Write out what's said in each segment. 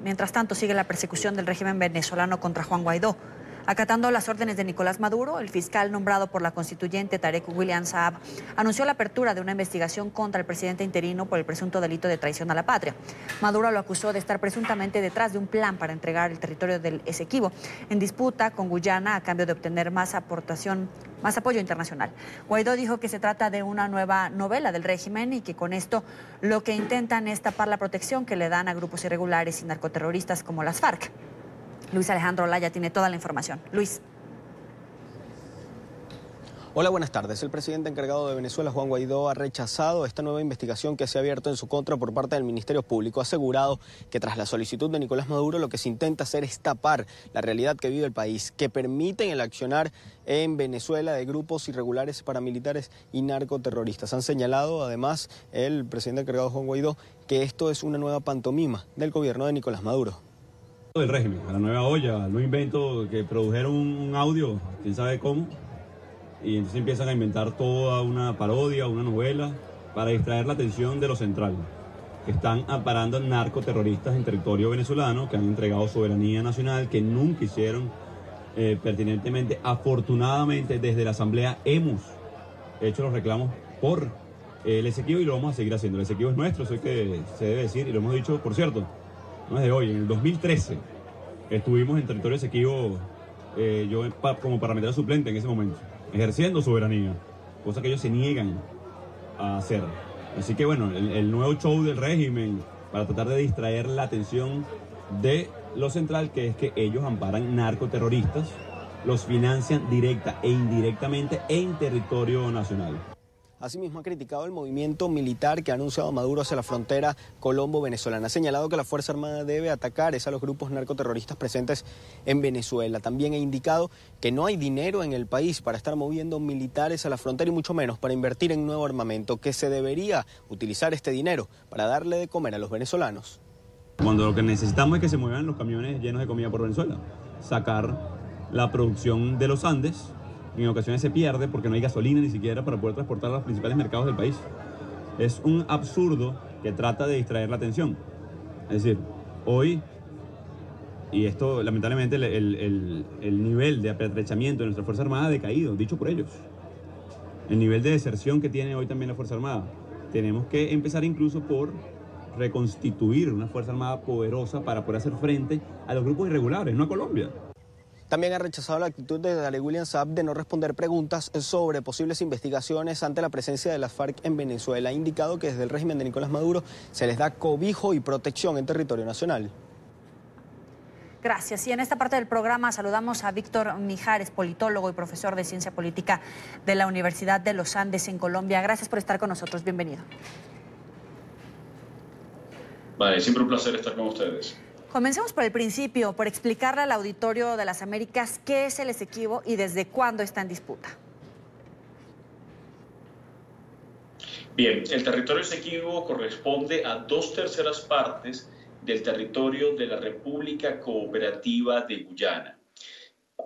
Mientras tanto, sigue la persecución del régimen venezolano contra Juan Guaidó. Acatando las órdenes de Nicolás Maduro, el fiscal nombrado por la constituyente Tarek William Saab anunció la apertura de una investigación contra el presidente interino por el presunto delito de traición a la patria. Maduro lo acusó de estar presuntamente detrás de un plan para entregar el territorio del Esequibo en disputa con Guyana a cambio de obtener más apoyo internacional. Guaidó dijo que se trata de una nueva novela del régimen y que con esto lo que intentan es tapar la protección que le dan a grupos irregulares y narcoterroristas como las FARC. Luis Alejandro Olaya tiene toda la información. Luis. Hola, buenas tardes. El presidente encargado de Venezuela, Juan Guaidó, ha rechazado esta nueva investigación que se ha abierto en su contra por parte del Ministerio Público. Ha asegurado que tras la solicitud de Nicolás Maduro lo que se intenta hacer es tapar la realidad que vive el país, que permiten el accionar en Venezuela de grupos irregulares, paramilitares y narcoterroristas. Han señalado además el presidente encargado Juan Guaidó que esto es una nueva pantomima del gobierno de Nicolás Maduro. Del régimen, a la nueva olla, al nuevo invento que produjeron un audio, quién sabe cómo, y entonces empiezan a inventar toda una parodia, una novela, para distraer la atención de lo central. Están amparando narcoterroristas en territorio venezolano, que han entregado soberanía nacional, que nunca hicieron pertinentemente. Afortunadamente, desde la Asamblea hemos hecho los reclamos por el Esequibo y lo vamos a seguir haciendo. El Esequibo es nuestro, eso es que se debe decir, y lo hemos dicho, por cierto, no es de hoy, en el 2013 estuvimos en territorio Esequibo, yo como parlamentario suplente en ese momento, ejerciendo soberanía, cosa que ellos se niegan a hacer. Así que bueno, el nuevo show del régimen para tratar de distraer la atención de lo central, que es que ellos amparan narcoterroristas, los financian directa e indirectamente en territorio nacional. Asimismo, ha criticado el movimiento militar que ha anunciado Maduro hacia la frontera colombo-venezolana. Ha señalado que la Fuerza Armada debe atacar a los grupos narcoterroristas presentes en Venezuela. También ha indicado que no hay dinero en el país para estar moviendo militares a la frontera y mucho menos para invertir en nuevo armamento, que se debería utilizar este dinero para darle de comer a los venezolanos. Cuando lo que necesitamos es que se muevan los camiones llenos de comida por Venezuela, sacar la producción de los Andes. En ocasiones se pierde porque no hay gasolina ni siquiera para poder transportar a los principales mercados del país. Es un absurdo que trata de distraer la atención. Es decir, hoy, y esto lamentablemente el nivel de apetrechamiento de nuestra Fuerza Armada ha decaído, dicho por ellos. El nivel de deserción que tiene hoy también la Fuerza Armada. Tenemos que empezar incluso por reconstituir una Fuerza Armada poderosa para poder hacer frente a los grupos irregulares, no a Colombia. También ha rechazado la actitud de Tarek William Saab de no responder preguntas sobre posibles investigaciones ante la presencia de las FARC en Venezuela. Ha indicado que desde el régimen de Nicolás Maduro se les da cobijo y protección en territorio nacional. Gracias. Y en esta parte del programa saludamos a Víctor Mijares, politólogo y profesor de Ciencia Política de la Universidad de los Andes en Colombia. Gracias por estar con nosotros. Bienvenido. Vale, siempre un placer estar con ustedes. Comencemos por el principio, por explicarle al auditorio de las Américas qué es el Esequibo y desde cuándo está en disputa. Bien, el territorio Esequibo corresponde a 2/3 partes del territorio de la República Cooperativa de Guyana,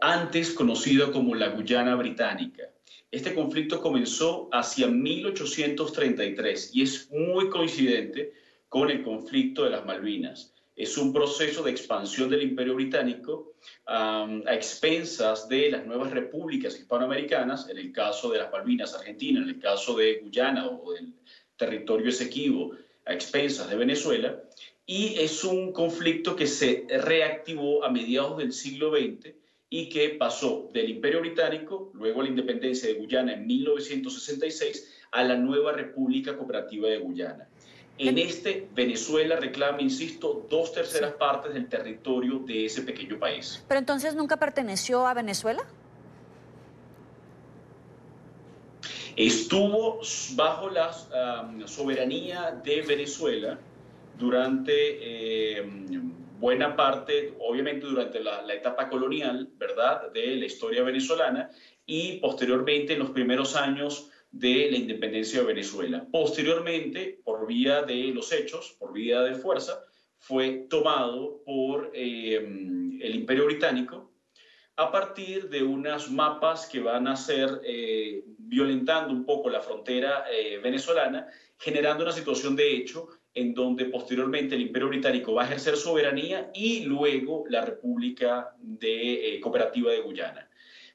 antes conocido como la Guyana Británica. Este conflicto comenzó hacia 1833 y es muy coincidente con el conflicto de las Malvinas. Es un proceso de expansión del Imperio Británico a expensas de las nuevas repúblicas hispanoamericanas, en el caso de las Malvinas, Argentina, en el caso de Guyana o del territorio Esequibo, a expensas de Venezuela, y es un conflicto que se reactivó a mediados del siglo XX y que pasó del Imperio Británico, luego a la independencia de Guyana en 1966, a la nueva República Cooperativa de Guyana. En Venezuela reclama, insisto, 2/3 partes del territorio de ese pequeño país. ¿Pero entonces nunca perteneció a Venezuela? Estuvo bajo la soberanía de Venezuela durante buena parte, obviamente durante la etapa colonial, ¿verdad?, de la historia venezolana y posteriormente en los primeros años de la independencia de Venezuela. Posteriormente, por vía de los hechos, por vía de fuerza, fue tomado por el Imperio Británico a partir de unas mapas que van a ser violentando un poco la frontera venezolana, generando una situación de hecho en donde posteriormente el Imperio Británico va a ejercer soberanía y luego la República Cooperativa de Guyana.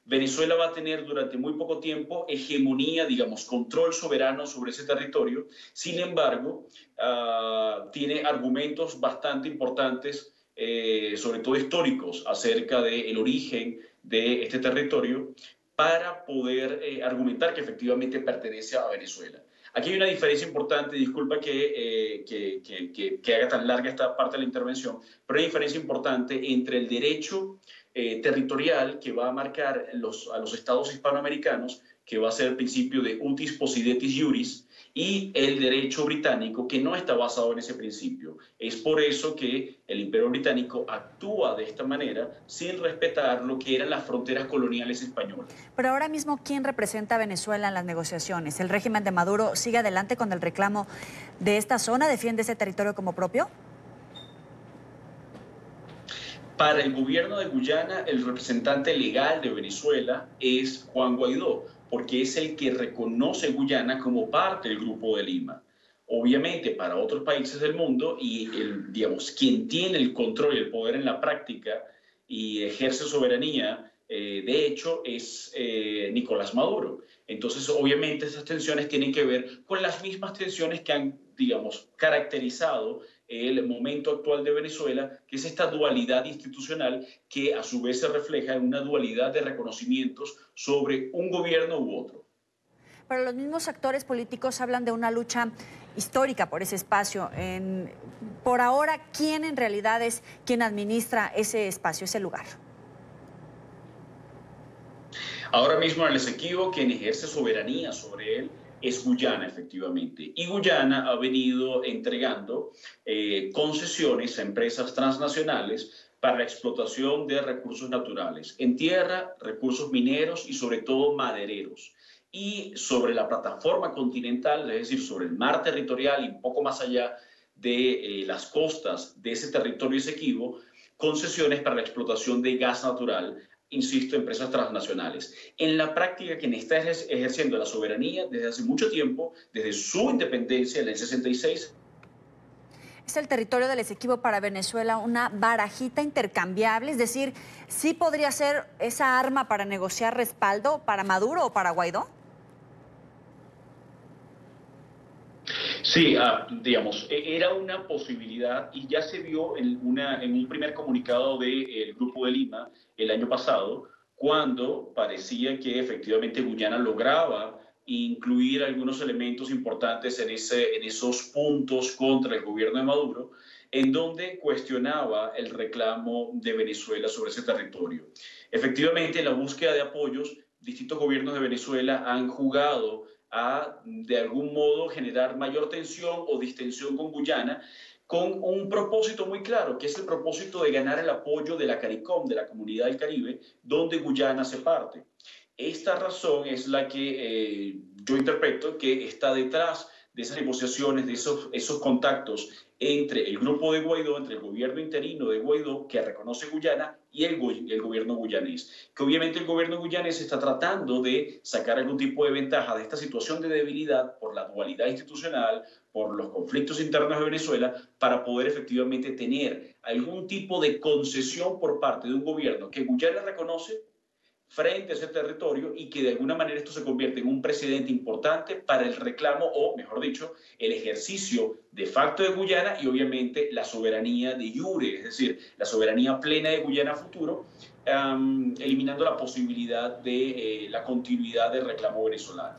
Venezuela va a tener durante muy poco tiempo hegemonía, digamos, control soberano sobre ese territorio. Sin embargo, tiene argumentos bastante importantes, sobre todo históricos, acerca del origen de este territorio para poder argumentar que efectivamente pertenece a Venezuela. Aquí hay una diferencia importante, disculpa que haga tan larga esta parte de la intervención, pero hay una diferencia importante entre el derecho territorial que va a marcar a los estados hispanoamericanos, que va a ser el principio de utis possidetis iuris, y el derecho británico, que no está basado en ese principio. Es por eso que el Imperio Británico actúa de esta manera sin respetar lo que eran las fronteras coloniales españolas. Pero ahora mismo, ¿quién representa a Venezuela en las negociaciones? ¿El régimen de Maduro sigue adelante con el reclamo de esta zona? ¿Defiende ese territorio como propio? Para el gobierno de Guyana, el representante legal de Venezuela es Juan Guaidó, porque es el que reconoce Guyana como parte del Grupo de Lima. Obviamente, para otros países del mundo, y digamos, quien tiene el control y el poder en la práctica y ejerce soberanía, de hecho, es Nicolás Maduro. Entonces, obviamente, esas tensiones tienen que ver con las mismas tensiones que han, digamos, caracterizado el momento actual de Venezuela, que es esta dualidad institucional que a su vez se refleja en una dualidad de reconocimientos sobre un gobierno u otro. Pero los mismos actores políticos hablan de una lucha histórica por ese espacio. Por ahora, ¿quién en realidad es quien administra ese espacio, ese lugar? Ahora mismo en el Esequibo, quien ejerce soberanía sobre él es Guyana, efectivamente. Y Guyana ha venido entregando concesiones a empresas transnacionales para la explotación de recursos naturales, en tierra, recursos mineros y sobre todo madereros. Y sobre la plataforma continental, es decir, sobre el mar territorial y un poco más allá de las costas de ese territorio Esequibo, concesiones para la explotación de gas natural, insisto, empresas transnacionales. En la práctica, quien está ejerciendo la soberanía desde hace mucho tiempo, desde su independencia en el 66. ¿Es el territorio del Esequibo para Venezuela una barajita intercambiable? Es decir, ¿sí podría ser esa arma para negociar respaldo para Maduro o para Guaidó? Sí, digamos, era una posibilidad y ya se vio en un primer comunicado del Grupo de Lima el año pasado, cuando parecía que efectivamente Guyana lograba incluir algunos elementos importantes en esos puntos contra el gobierno de Maduro, en donde cuestionaba el reclamo de Venezuela sobre ese territorio. Efectivamente, en la búsqueda de apoyos, distintos gobiernos de Venezuela han jugado a, de algún modo, generar mayor tensión o distensión con Guyana, con un propósito muy claro, que es el propósito de ganar el apoyo de la CARICOM, de la Comunidad del Caribe, donde Guyana hace parte. Esta razón es la que yo interpreto que está detrás de esas negociaciones, de esos contactos entre el grupo de Guaidó, entre el gobierno interino de Guaidó, que reconoce Guyana, y el gobierno guyanés. Que obviamente el gobierno guyanés está tratando de sacar algún tipo de ventaja de esta situación de debilidad por la dualidad institucional, por los conflictos internos de Venezuela, para poder efectivamente tener algún tipo de concesión por parte de un gobierno que Guyana reconoce frente a ese territorio y que de alguna manera esto se convierte en un precedente importante para el reclamo o, mejor dicho, el ejercicio de facto de Guyana y obviamente la soberanía de jure, es decir, la soberanía plena de Guyana a futuro, eliminando la posibilidad de la continuidad del reclamo venezolano.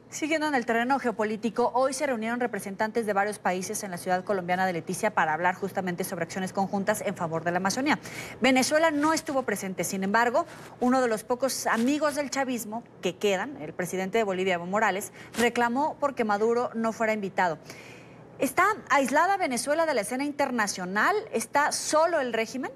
Siguiendo en el terreno geopolítico, hoy se reunieron representantes de varios países en la ciudad colombiana de Leticia para hablar justamente sobre acciones conjuntas en favor de la Amazonía. Venezuela no estuvo presente, sin embargo, uno de los pocos amigos del chavismo que quedan, el presidente de Bolivia, Evo Morales, reclamó porque Maduro no fuera invitado. ¿Está aislada Venezuela de la escena internacional? ¿Está solo el régimen?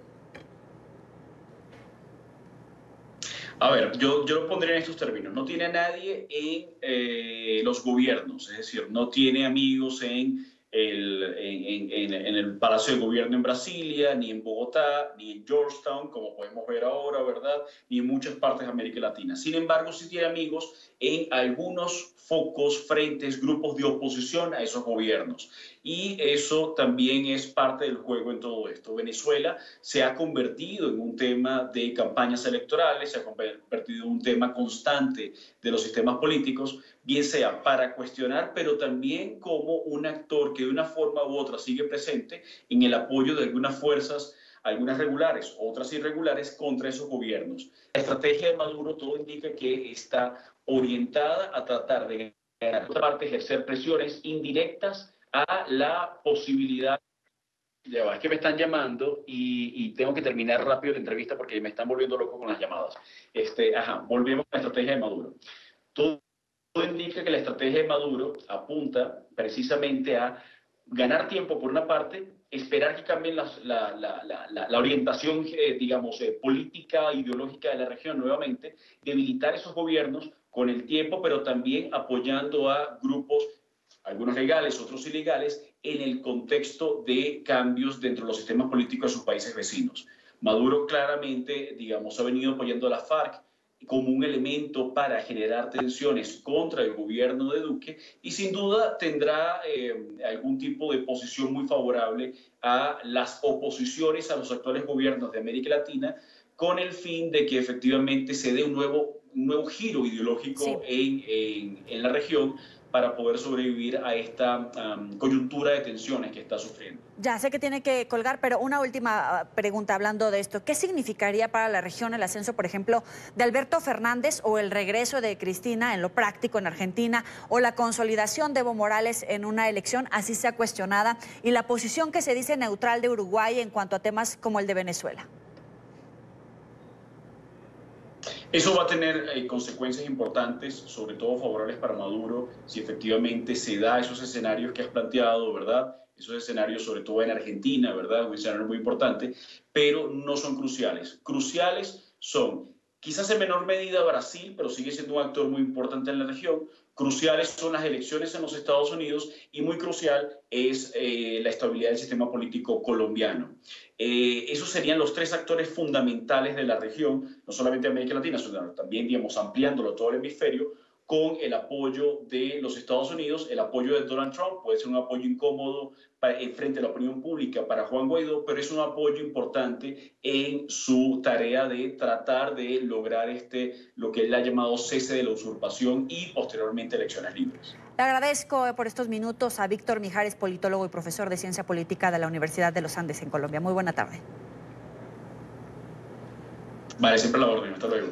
A ver, yo lo pondría en estos términos. No tiene a nadie en los gobiernos, es decir, no tiene amigos en el Palacio de Gobierno en Brasilia, ni en Bogotá, ni en Georgetown, como podemos ver ahora, ¿verdad? Ni en muchas partes de América Latina. Sin embargo, sí tiene amigos en algunos focos, frentes, grupos de oposición a esos gobiernos. y eso también es parte del juego en todo esto. Venezuela se ha convertido en un tema de campañas electorales, se ha convertido en un tema constante de los sistemas políticos, bien sea para cuestionar, pero también como un actor que de una forma u otra sigue presente en el apoyo de algunas fuerzas, algunas regulares, otras irregulares, contra esos gobiernos. La estrategia de Maduro todo indica que está orientada a tratar de, por otra parte, ejercer presiones indirectas a la posibilidad. Ya va, es que me están llamando y tengo que terminar rápido la entrevista porque me están volviendo loco con las llamadas. Volvemos a la estrategia de Maduro. Todo indica que la estrategia de Maduro apunta precisamente a ganar tiempo por una parte, esperar que cambien la orientación, política, ideológica de la región nuevamente, debilitar esos gobiernos con el tiempo, pero también apoyando a grupos, algunos legales, otros ilegales, en el contexto de cambios dentro de los sistemas políticos de sus países vecinos. Maduro claramente, ha venido apoyando a la FARC como un elemento para generar tensiones contra el gobierno de Duque y sin duda tendrá algún tipo de posición muy favorable a las oposiciones a los actuales gobiernos de América Latina con el fin de que efectivamente se dé un nuevo giro ideológico en la región para poder sobrevivir a esta coyuntura de tensiones que está sufriendo. Ya sé que tiene que colgar, pero una última pregunta hablando de esto. ¿Qué significaría para la región el ascenso, por ejemplo, de Alberto Fernández o el regreso de Cristina en lo práctico en Argentina o la consolidación de Evo Morales en una elección así sea cuestionada y la posición que se dice neutral de Uruguay en cuanto a temas como el de Venezuela? Eso va a tener consecuencias importantes, sobre todo favorables para Maduro, si efectivamente se da esos escenarios que has planteado, ¿verdad? Esos escenarios, sobre todo en Argentina, ¿verdad? Un escenario muy importante, pero no son cruciales. Cruciales son, quizás en menor medida Brasil, pero sigue siendo un actor muy importante en la región. Cruciales son las elecciones en los Estados Unidos y muy crucial es la estabilidad del sistema político colombiano. Esos serían los tres actores fundamentales de la región, no solamente de América Latina, sino también, ampliándolo a todo el hemisferio, con el apoyo de los Estados Unidos, el apoyo de Donald Trump, puede ser un apoyo incómodo frente a la opinión pública para Juan Guaidó, pero es un apoyo importante en su tarea de tratar de lograr lo que él ha llamado cese de la usurpación y posteriormente elecciones libres. Le agradezco por estos minutos a Víctor Mijares, politólogo y profesor de Ciencia Política de la Universidad de los Andes en Colombia. Muy buena tarde. Vale, siempre la orden. Hasta luego.